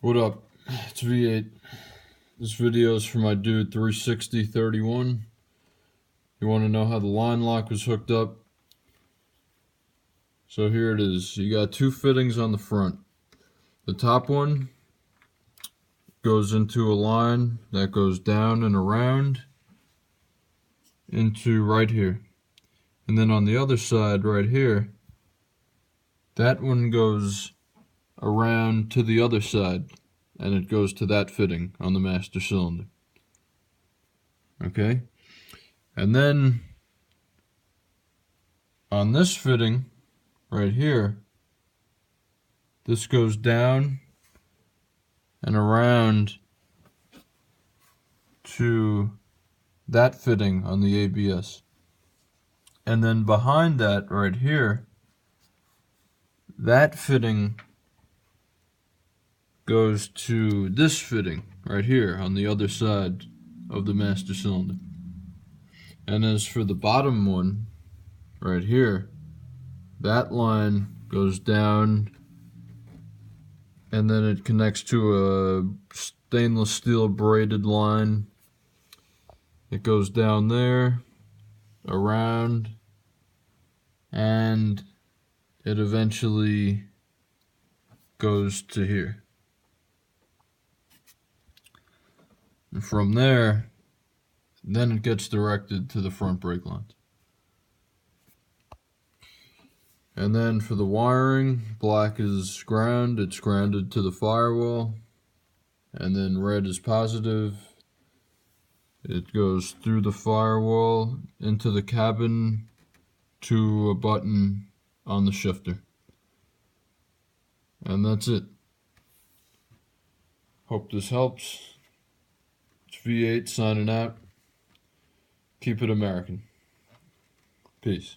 What up? It's V8. This video is for my dude 36031. You want to know how the line lock was hooked up? So here it is. You got two fittings on the front. The top one goes into a line that goes down and around into right here. And then on the other side right here, that one goes around to the other side and it goes to that fitting on the master cylinder. Okay? And then on this fitting right here, this goes down and around to that fitting on the ABS. And then behind that right here, that fitting goes to this fitting right here on the other side of the master cylinder. And as for the bottom one right here, that line goes down and then it connects to a stainless steel braided line. It goes down there, around, and it eventually goes to here. And from there, then it gets directed to the front brake lines. And then for the wiring, black is ground, it's grounded to the firewall, and then red is positive. It goes through the firewall into the cabin to a button on the shifter. And that's it. Hope this helps. It's V8 signing out. Keep it American. Peace.